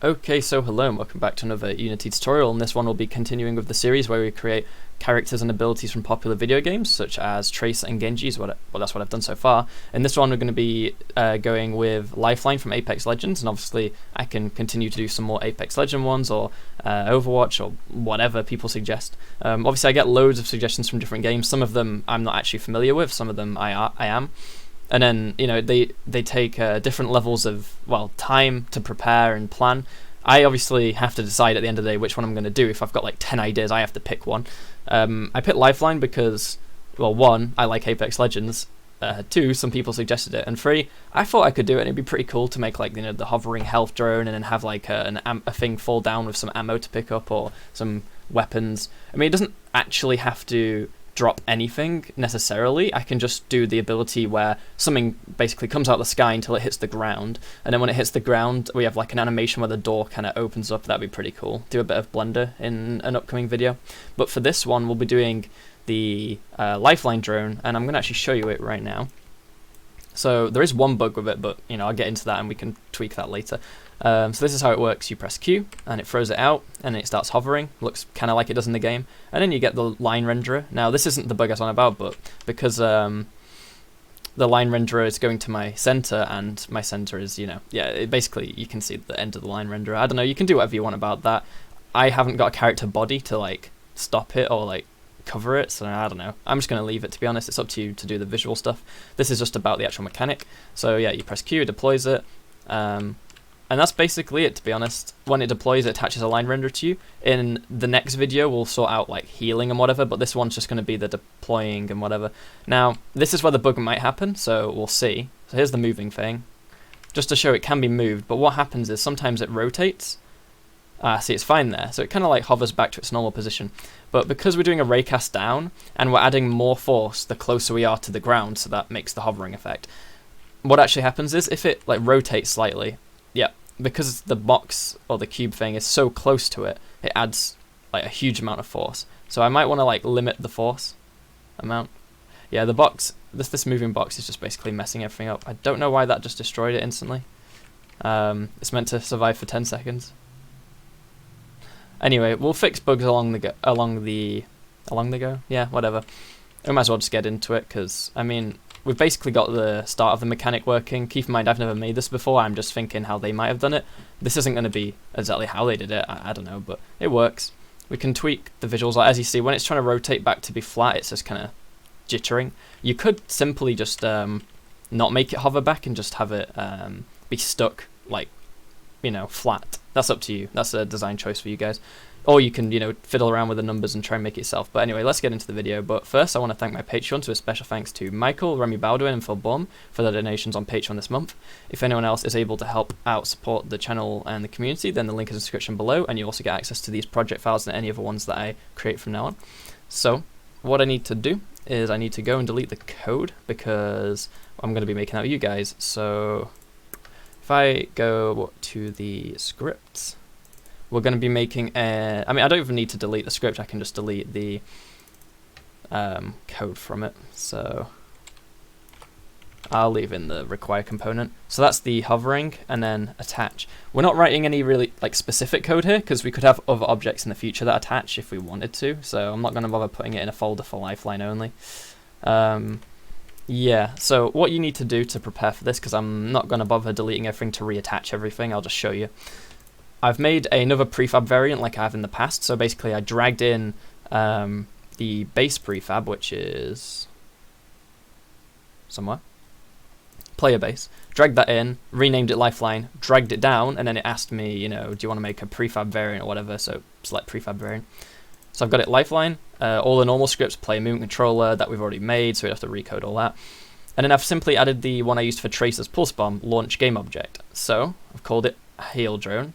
Okay, so hello and welcome back to another Unity tutorial, and this one will be continuing with the series where we create characters and abilities from popular video games such as Trace and Genji. That's what I've done so far. In this one we're going to be going with Lifeline from Apex Legends, and obviously I can continue to do some more Apex Legend ones or Overwatch or whatever people suggest. Obviously I get loads of suggestions from different games. Some of them I'm not actually familiar with, some of them I am. And then, you know, they take different levels of, well, time to prepare and plan. I obviously have to decide at the end of the day which one I'm going to do. If I've got like 10 ideas, I have to pick one. I picked Lifeline because, well, 1, I like Apex Legends. 2, some people suggested it. And 3, I thought I could do it, and it'd be pretty cool to make, like, you know, the hovering health drone and then have like a thing fall down with some ammo to pick up or some weapons. I mean, it doesn't actually have to drop anything necessarily. I can just do the ability where something basically comes out of the sky until it hits the ground, and then when it hits the ground we have like an animation where the door kind of opens up. That'd be pretty cool. Do a bit of Blender in an upcoming video. But for this one we'll be doing the Lifeline drone, and I'm going to actually show you it right now. So there is one bug with it, but you know, I'll get into that and we can tweak that later. So this is how it works. You press Q and it throws it out and it starts hovering. Looks kind of like it does in the game. And then you get the line renderer. Now this isn't the bug I was on about, but because the line renderer is going to my center, and my center is, you know, basically you can see the end of the line renderer. I don't know, you can do whatever you want about that. I haven't got a character body to like stop it or like cover it, so I don't know. I'm just going to leave it, to be honest. It's up to you to do the visual stuff. This is just about the actual mechanic. So yeah, you press Q, it deploys it. And that's basically it, to be honest. When it deploys, it attaches a line renderer to you. In the next video, we'll sort out like healing and whatever, but this one's just going to be the deploying and whatever. Now, this is where the bug might happen, so we'll see. So here's the moving thing. Just to show it can be moved, but what happens is sometimes it rotates. See, it's fine there. So it kind of like hovers back to its normal position. But because we're doing a raycast down, and we're adding more force the closer we are to the ground, so that makes the hovering effect. What actually happens is, if it like rotates slightly, because the box or the cube thing is so close to it, it adds like a huge amount of force. So I might want to like limit the force amount. Yeah, the box, this moving box is just basically messing everything up. I don't know why that just destroyed it instantly. It's meant to survive for 10 seconds. Anyway, we'll fix bugs along the go. Yeah, whatever. We might as well just get into it, because I mean, we've basically got the start of the mechanic working. Keep in mind, I've never made this before. I'm just thinking how they might have done it. This isn't going to be exactly how they did it. I don't know, but it works. We can tweak the visuals. As you see, when it's trying to rotate back to be flat, it's just kind of jittering. You could simply just not make it hover back and just have it be stuck, like, you know, flat. That's up to you. That's a design choice for you guys. Or you can, you know, fiddle around with the numbers and try and make it yourself. But anyway, let's get into the video. But first, I want to thank my Patreon, so a special thanks to Michael, Remy Baldwin, and Phil Baum for their donations on Patreon this month. If anyone else is able to help out support the channel and the community, then the link is in the description below, and you also get access to these project files and any other ones that I create from now on. So, what I need to do is I need to go and delete the code, because I'm going to be making out you guys. So, if I go to the scripts, we're going to be making a... I mean, I don't even need to delete the script. I can just delete the code from it. So I'll leave in the require component. So that's the hovering, and then attach. We're not writing any really like specific code here, because we could have other objects in the future that attach if we wanted to. So I'm not going to bother putting it in a folder for Lifeline only. Yeah, so what you need to do to prepare for this, because I'm not going to bother deleting everything to reattach everything, I'll just show you. I've made another prefab variant like I have in the past. So basically I dragged in the base prefab, which is somewhere, player base, dragged that in, renamed it Lifeline, dragged it down, and then it asked me, you know, do you want to make a prefab variant or whatever, so select prefab variant. So I've got it Lifeline, all the normal scripts, player movement controller that we've already made, so we have to recode all that. And then I've simply added the one I used for Tracer's pulse bomb, launch game object. So I've called it heal drone.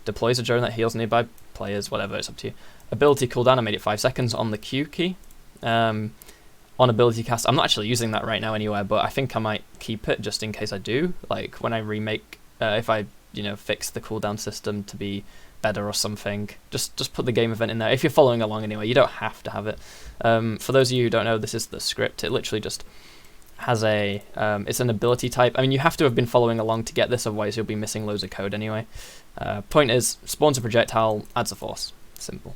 Deploys a drone that heals nearby players, whatever, it's up to you. Ability cooldown, I made it 5 seconds on the Q key. On ability cast, I'm not actually using that right now anywhere, but I think I might keep it just in case I do. Like when I remake, if I, you know, fix the cooldown system to be better or something, just put the game event in there. If you're following along anyway, you don't have to have it. For those of you who don't know, this is the script. It literally just has it's an ability type. I mean, you have to have been following along to get this, otherwise you'll be missing loads of code anyway. Point is, spawns a projectile, adds a force. Simple.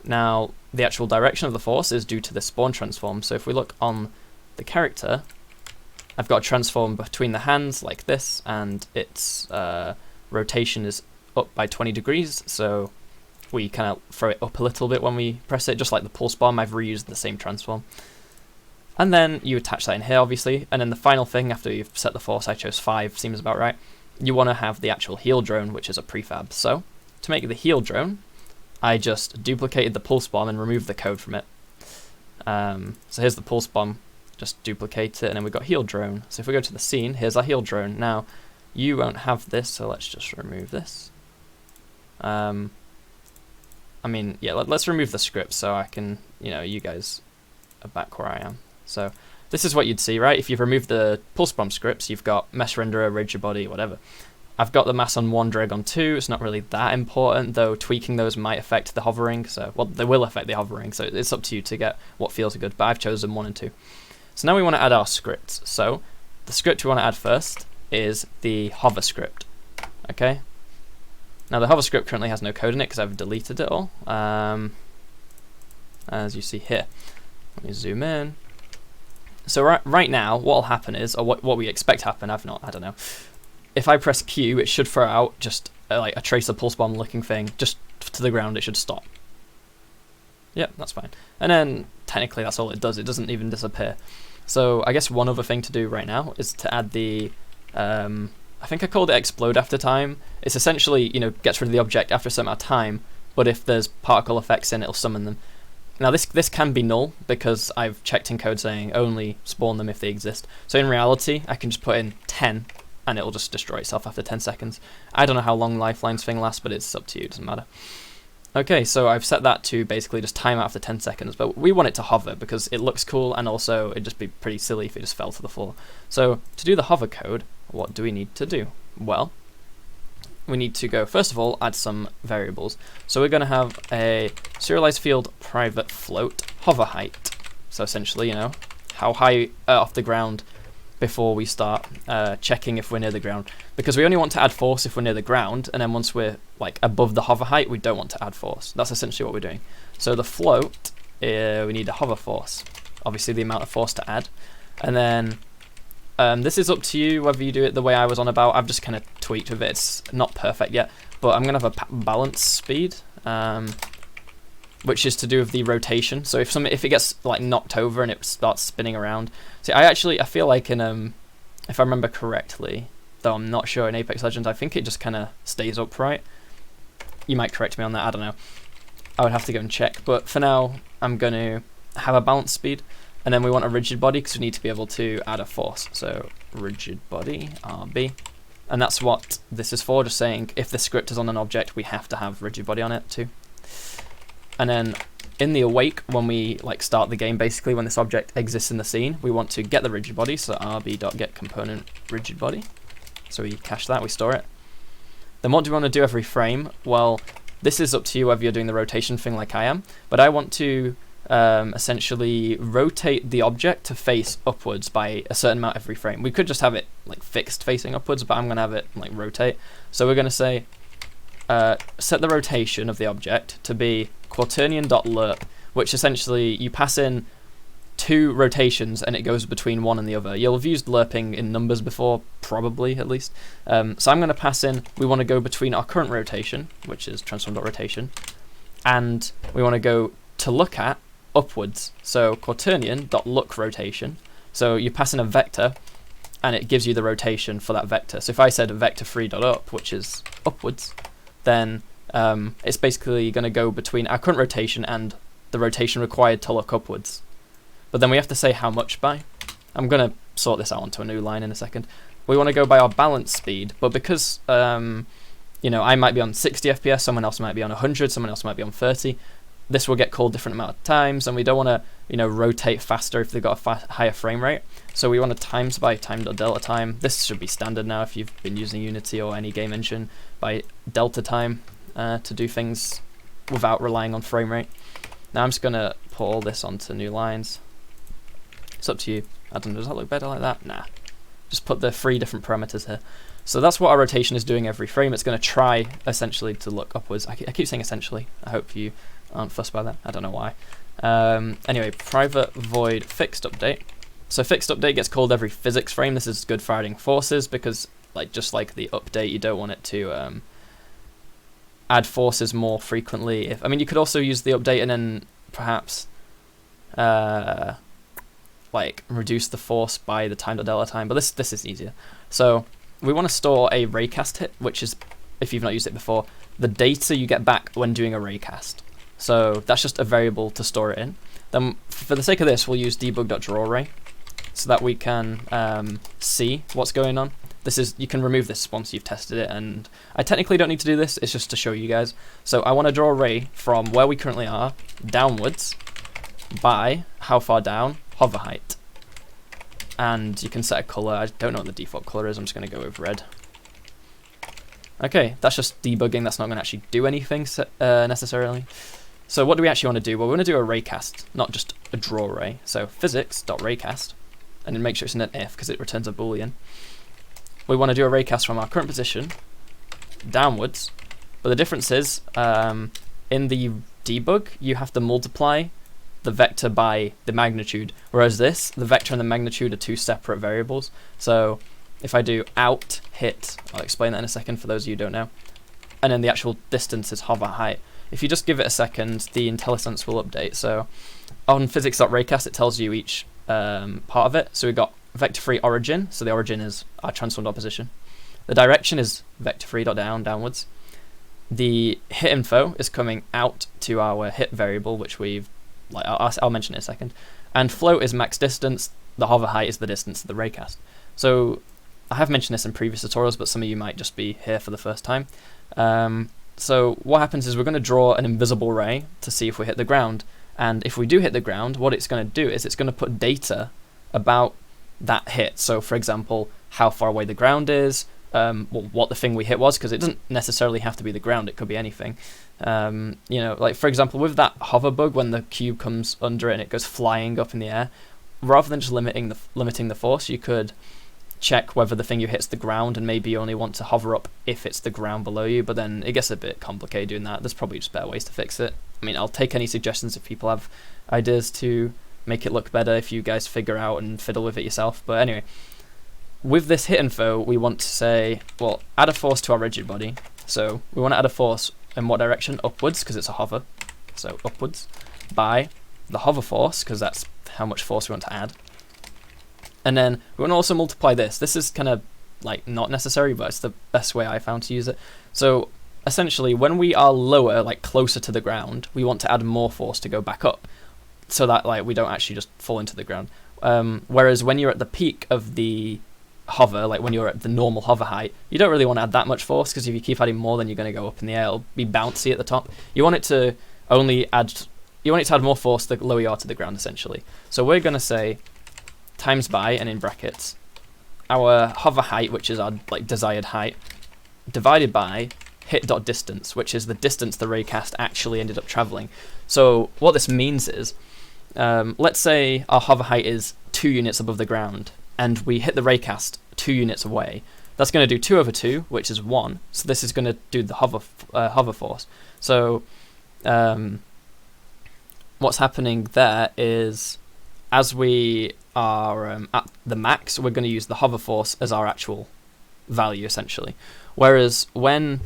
Now, the actual direction of the force is due to the spawn transform. So if we look on the character, I've got a transform between the hands like this, and its rotation is up by 20 degrees. So we kind of throw it up a little bit when we press it, just like the pulse bomb. I've reused the same transform. And then you attach that in here, obviously. And then the final thing, after you've set the force, I chose 5, seems about right. You want to have the actual heal drone, which is a prefab. So to make the heal drone, I just duplicated the pulse bomb and removed the code from it. So here's the pulse bomb, just duplicate it, and then we've got heal drone. So if we go to the scene, here's our heal drone. Now, you won't have this, so let's just remove this. I mean, yeah, let's remove the script so I can, you guys are back where I am. So this is what you'd see, right? If you've removed the pulse bomb scripts, you've got mesh renderer, rigid body, whatever. I've got the mass on 1, drag on 2. It's not really that important, though tweaking those might affect the hovering. So, well, they will affect the hovering, so it's up to you to get what feels good, but I've chosen 1 and 2. So now we want to add our scripts. So the script we want to add first is the hover script, okay? Now the hover script currently has no code in it because I've deleted it all, as you see here. Let me zoom in. So right now, what will happen is, or what we expect to happen, I don't know. If I press Q, it should throw out just like a tracer pulse bomb looking thing, just to the ground. It should stop. Yep, that's fine. And then technically that's all it does. It doesn't even disappear. So I guess one other thing to do right now is to add the, I think I called it explode after time. It's essentially, gets rid of the object after a certain amount of time, but if there's particle effects in it, it'll summon them. Now this can be null because I've checked in code saying only spawn them if they exist. So in reality, I can just put in 10 and it'll just destroy itself after 10 seconds. I don't know how long Lifeline's thing lasts, but it's up to you, it doesn't matter. Okay, so I've set that to basically just time out after 10 seconds, but we want it to hover because it looks cool and also it'd just be pretty silly if it just fell to the floor. So to do the hover code, what do we need to do? Well, we need to go, first of all, add some variables. So we're going to have a serialized field private float hover height. So essentially, how high off the ground before we start checking if we're near the ground. Because we only want to add force if we're near the ground, and then once we're like above the hover height, we don't want to add force. That's essentially what we're doing. So the float, we need a hover force. Obviously the amount of force to add. And then this is up to you whether you do it the way I was on about. I've just kind of tweaked with it. It's not perfect yet, but I'm going to have a balance speed, which is to do with the rotation. So if it gets like knocked over and it starts spinning around. See, I feel like in if I remember correctly, though I'm not sure in Apex Legends, I think it just kind of stays upright. You might correct me on that. I don't know. I would have to go and check. But for now, I'm going to have a balance speed. And then we want a rigid body because we need to be able to add a force. So rigid body, RB. And that's what this is for, just saying if the script is on an object, we have to have rigid body on it too. And then in the awake, when we start the game, basically when this object exists in the scene, we want to get the rigid body. So rb.getComponent rigid body. So we cache that, we store it. Then what do we want to do every frame? Well, this is up to you whether you're doing the rotation thing like I am, but I want to essentially rotate the object to face upwards by a certain amount every frame. We could just have it fixed facing upwards, but I'm going to have it rotate. So we're going to say set the rotation of the object to be quaternion.lerp, which essentially you pass in 2 rotations and it goes between one and the other. You'll have used lerping in numbers before, probably at least. So I'm going to pass in, we want to go between our current rotation, which is transform.rotation, and we want to go to look at upwards. So quaternion.look rotation. So you pass in a vector and it gives you the rotation for that vector. So if I said vector3.up, which is upwards, then it's basically going to go between our current rotation and the rotation required to look upwards. But then we have to say how much by. I'm going to sort this out onto a new line in a second. We want to go by our balance speed, but because I might be on 60 FPS, someone else might be on 100, someone else might be on 30. This will get called different amount of times, and we don't want to rotate faster if they've got a higher frame rate. So we want to times by time.delta time. This should be standard now if you've been using Unity or any game engine, by delta time to do things without relying on frame rate. Now I'm just going to put all this onto new lines. It's up to you. I don't know, does that look better like that? Nah. Just put the 3 different parameters here. So that's what our rotation is doing every frame. It's going to try essentially to look upwards. I keep saying essentially. I hope you aren't fussed by that. I don't know why. Anyway, private void fixed update. So fixed update gets called every physics frame. This is good for adding forces because, like, just like the update, you don't want it to add forces more frequently. I mean, you could also use the update and then perhaps like reduce the force by the time.delta time, but this is easier. So we want to store a raycast hit, which is, if you've not used it before, the data you get back when doing a raycast. So that's just a variable to store it in. Then for the sake of this, we'll use debug.drawRay so that we can see what's going on. You can remove this once you've tested it, and I technically don't need to do this, it's just to show you guys. So I want to draw a ray from where we currently are downwards by how far down, hover height. And you can set a color. I don't know what the default color is, I'm just going to go with red. Okay, that's just debugging, that's not going to actually do anything necessarily. So what do we actually want to do? Well, we want to do a raycast, not just a draw ray. So physics.raycast, and then make sure it's in an if because it returns a boolean. We want to do a raycast from our current position downwards, but the difference is in the debug you have to multiply the vector by the magnitude, whereas the vector and the magnitude are two separate variables. So if I do out hit, I'll explain that in a second for those of you who don't know, and then the actual distance is hover height. If you just give it a second, the IntelliSense will update. So on physics.raycast it tells you each part of it. So we've got vector free origin, so the origin is our transformed opposition. The direction is vector free downwards. The hit info is coming out to our hit variable, which I'll mention in a second. And float is max distance, the hover height is the distance of the raycast. So I have mentioned this in previous tutorials, but some of you might just be here for the first time. So what happens is we're going to draw an invisible ray to see if we hit the ground. And if we do hit the ground, what it's going to do is it's going to put data about that hit. So for example, how far away the ground is, what the thing we hit was, because it doesn't necessarily have to be the ground, it could be anything. You know, like for example with that hover bug, when the cube comes under it and it goes flying up in the air, rather than just limiting the force, you could check whether the thing you hit's the ground and maybe you only want to hover up if it's the ground below you, but then it gets a bit complicated doing that. There's probably just better ways to fix it. I mean, I'll take any suggestions if people have ideas to make it look better, if you guys figure out and fiddle with it yourself. But anyway, with this hit info, we want to say, well, add a force to our rigid body. So we want to add a force in what direction? Upwards, because it's a hover. So upwards by the hover force, because that's how much force we want to add. And then we want to also multiply this. This is kind of like not necessary, but it's the best way I found to use it. So essentially, when we are lower, like closer to the ground, we want to add more force to go back up, so that like we don't actually just fall into the ground. Whereas when you're at the peak of the hover, like when you're at the normal hover height, you don't really want to add that much force, because if you keep adding more, then you're going to go up in the air. It'll be bouncy at the top. You want it to add more force the lower you are to the ground, essentially. So we're going to say times by, and in brackets, our hover height, which is our like desired height, divided by hit.distance, which is the distance the raycast actually ended up traveling. So what this means is, let's say our hover height is 2 units above the ground, and we hit the raycast 2 units away. That's going to do 2 over 2, which is 1. So this is going to do the hover force. So what's happening there is, as we are at the max, we're going to use the hover force as our actual value, essentially. Whereas when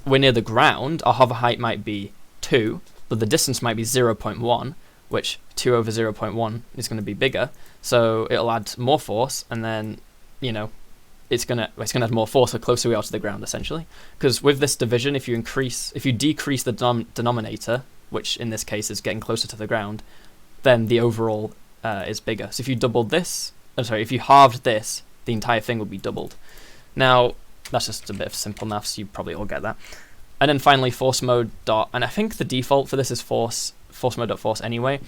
we're near the ground, our hover height might be 2, but the distance might be 0.1, which 2 over 0.1 is going to be bigger. So it'll add more force, and then, you know, it's gonna add more force the closer we are to the ground, essentially. Because with this division, if you decrease the denominator, which in this case is getting closer to the ground, then the overall is bigger. So if you halved this, the entire thing would be doubled. Now, that's just a bit of simple maths, you probably all get that. And then finally, force mode dot, and I think the default for this is force mode dot force anyway.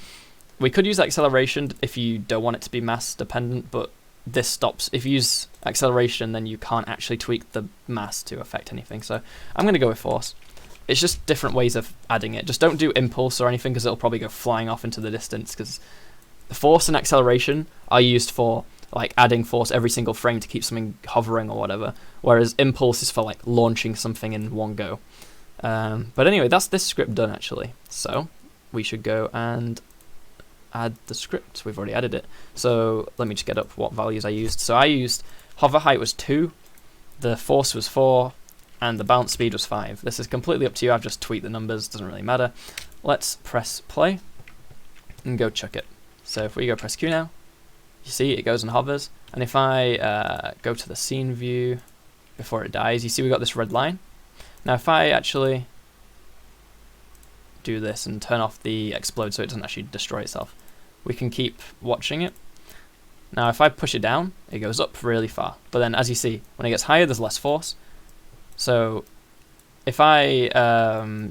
We could use acceleration if you don't want it to be mass dependent, but this stops. If you use acceleration, then you can't actually tweak the mass to affect anything. So I'm going to go with force. It's just different ways of adding it. Just don't do impulse or anything, because it'll probably go flying off into the distance, because the force and acceleration are used for like adding force every single frame to keep something hovering or whatever, whereas impulse is for like launching something in one go. But anyway, that's this script done actually. So we should go and add the script. We've already added it. So let me just get up what values I used. So I used hover height was 2, the force was 4, and the bounce speed was 5. This is completely up to you. I've just tweaked the numbers, doesn't really matter. Let's press play and go chuck it. So if we go press Q now, you see it goes and hovers. And if I go to the scene view before it dies, you see we got this red line. Now if I actually do this and turn off the explode so it doesn't actually destroy itself, we can keep watching it. Now if I push it down, it goes up really far. But then as you see, when it gets higher, there's less force. So if I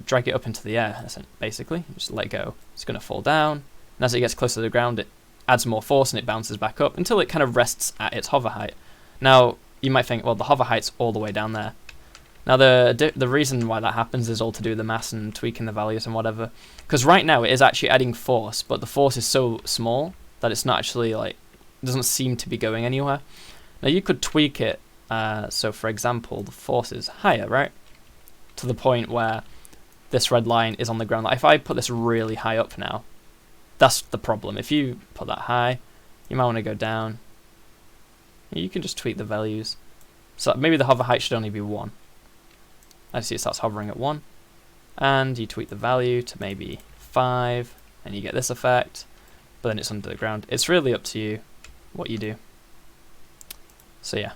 drag it up into the air, basically, just let go, it's going to fall down. And as it gets closer to the ground, it adds more force and it bounces back up until it kind of rests at its hover height. Now, you might think, well, the hover height's all the way down there. Now, the reason why that happens is all to do with the mass and tweaking the values and whatever. Because right now, it is actually adding force, but the force is so small that it's not actually, like, it doesn't seem to be going anywhere. Now, you could tweak it. So for example, the force is higher, right? To the point where this red line is on the ground. Like if I put this really high up now, that's the problem. If you put that high, you might want to go down. You can just tweak the values. So maybe the hover height should only be 1. I see it starts hovering at 1. And you tweak the value to maybe 5, and you get this effect. But then it's under the ground. It's really up to you what you do. So yeah.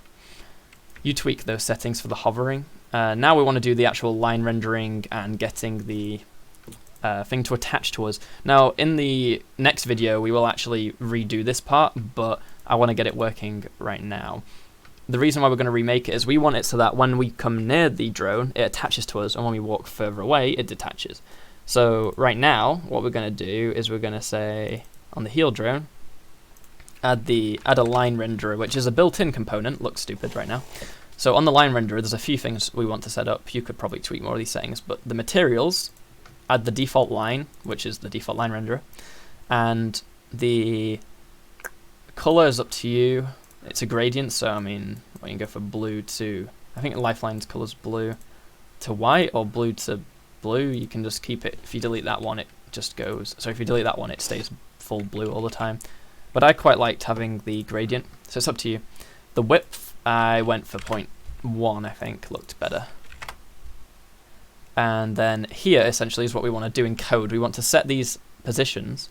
You tweak those settings for the hovering. Now we want to do the actual line rendering and getting the thing to attach to us. Now in the next video we will actually redo this part, but I want to get it working right now. The reason why we're going to remake it is we want it so that when we come near the drone, it attaches to us, and when we walk further away, it detaches. So right now, what we're going to do is we're going to say on the heel drone, add a line renderer, which is a built-in component. Looks stupid right now. So on the line renderer, there's a few things we want to set up. You could probably tweak more of these settings, but the materials, add the default line, which is the default line renderer, and the color is up to you. It's a gradient, so I mean, well, you can go for blue to, I think Lifeline's color's blue to white, or blue to blue. You can just keep it. If you delete that one, it just goes. So if you delete that one, it stays full blue all the time. But I quite liked having the gradient, so it's up to you. The width, I went for 0.1, I think, looked better. And then here, essentially, is what we want to do in code. We want to set these positions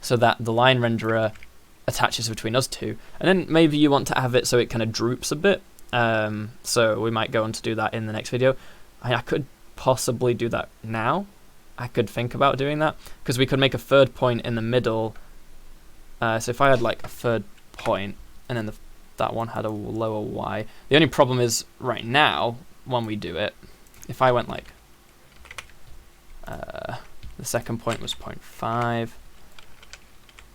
so that the line renderer attaches between us two. And then maybe you want to have it so it kind of droops a bit. So we might go on to do that in the next video. I could possibly do that now. I could think about doing that, because we could make a third point in the middle. So if I had like a third point, and then that one had a lower Y. The only problem is right now, when we do it, if I went like, the second point was 0.5,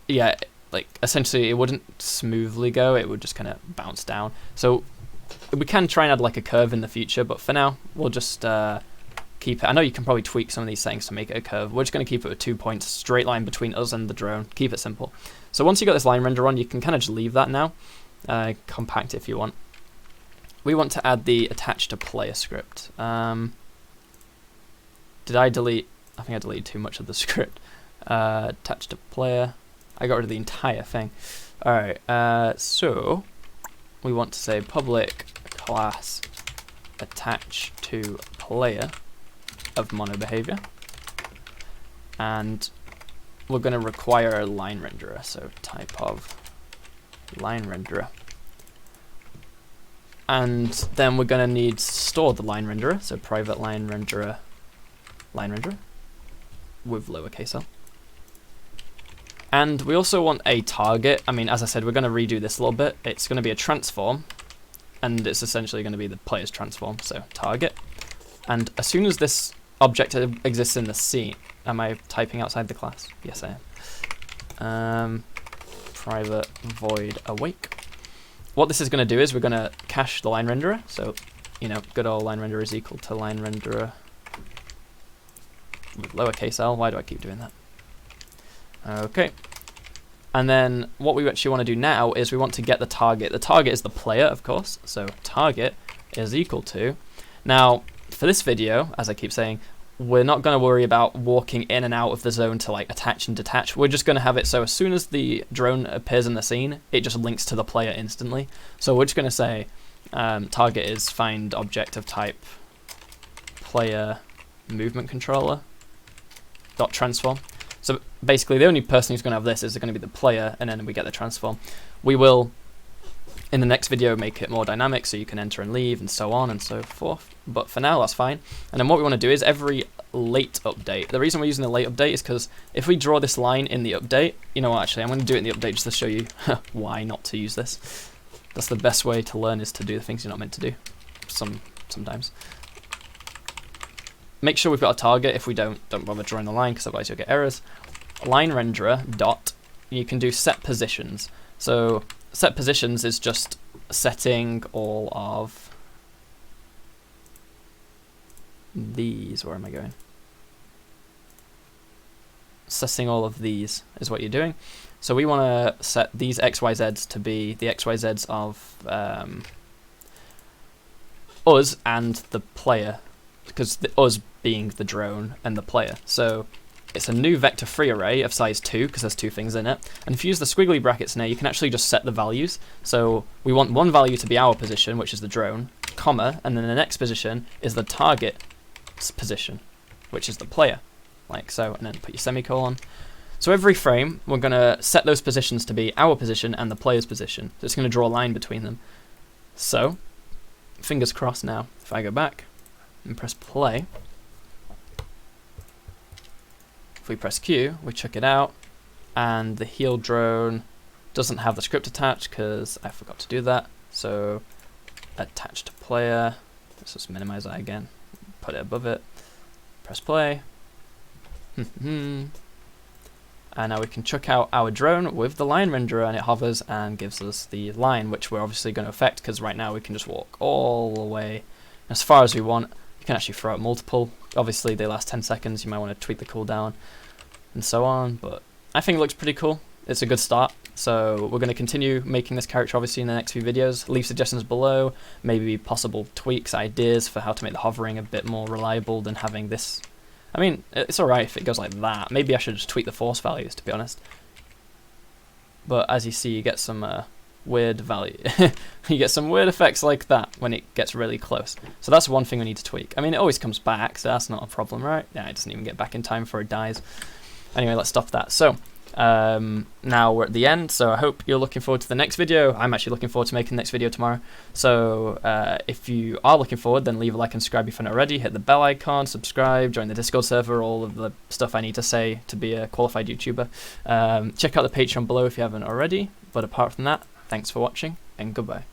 yeah, like essentially it wouldn't smoothly go, it would just kind of bounce down. So we can try and add like a curve in the future, but for now, we'll just keep it. I know you can probably tweak some of these settings to make it a curve. We're just going to keep it with 2 points, straight line between us and the drone. Keep it simple. So once you got this line render on, you can kind of just leave that now. Compact it if you want. We want to add the attach to player script. Did I delete? I think I deleted too much of the script. Attach to player. I got rid of the entire thing. Alright, so we want to say public class attach to player of mono behavior, and we're going to require a line renderer, so type of line renderer, and then we're going to need to store the line renderer, so private line renderer with lowercase l. And we also want a target. I mean, as I said, we're going to redo this a little bit. It's going to be a transform, and it's essentially going to be the player's transform, so target. And as soon as this object exists in the scene, am I typing outside the class? Yes, I am. Private void awake. What this is going to do is we're going to cache the line renderer. So, you know, good old line renderer is equal to line renderer with lowercase l. Why do I keep doing that? Okay. And then what we actually want to do now is we want to get the target. The target is the player, of course. So target is equal to. Now, for this video, as I keep saying, we're not going to worry about walking in and out of the zone to like attach and detach. We're just going to have it so as soon as the drone appears in the scene, it just links to the player instantly. So we're just going to say target is find object of type player movement controller dot transform. So basically the only person who's going to have this is going to be the player, and then we get the transform. We will in the next video make it more dynamic so you can enter and leave and so on and so forth, but for now that's fine. And then what we want to do is every late update, the reason we're using the late update is because if we draw this line in the update, you know what, actually I'm going to do it in the update just to show you why not to use this. That's the best way to learn, is to do the things you're not meant to do sometimes. Make sure we've got a target. If we don't bother drawing the line because otherwise you'll get errors. Line renderer dot, you can do set positions. So set positions is just setting all of these. Where am I going? Setting all of these is what you're doing. So we want to set these XYZs to be the XYZs of us and the player, because us being the drone and the player. So it's a new vector free array of size 2 because there's 2 things in it. And if you use the squiggly brackets now, you can actually just set the values. So we want one value to be our position, which is the drone, comma, and then the next position is the target's position, which is the player, like so, and then put your semicolon. So every frame, we're going to set those positions to be our position and the player's position. So it's going to draw a line between them. So, fingers crossed now, if I go back and press play, if we press Q, we check it out, and the heel drone doesn't have the script attached because I forgot to do that. So, attach to player, let's just minimize that again, put it above it, press play. And now we can chuck out our drone with the line renderer, and it hovers and gives us the line, which we're obviously going to affect because right now we can just walk all the way as far as we want. You can actually throw out multiple. Obviously they last 10 seconds, you might want to tweak the cooldown and so on, but I think it looks pretty cool. It's a good start. So we're going to continue making this character obviously in the next few videos. Leave suggestions below, maybe possible tweaks, ideas for how to make the hovering a bit more reliable than having this. I mean, it's alright if it goes like that. Maybe I should just tweak the force values, to be honest. But as you see, you get some weird value. You get some weird effects like that when it gets really close. So that's one thing we need to tweak. I mean, it always comes back, so that's not a problem, right? Yeah, it doesn't even get back in time before it dies. Anyway, let's stop that. So, now we're at the end, so I hope you're looking forward to the next video. I'm actually looking forward to making the next video tomorrow. So if you are looking forward, then leave a like and subscribe if you're not already. Hit the bell icon, subscribe, join the Discord server, all of the stuff I need to say to be a qualified YouTuber. Check out the Patreon below if you haven't already. But apart from that, thanks for watching and goodbye.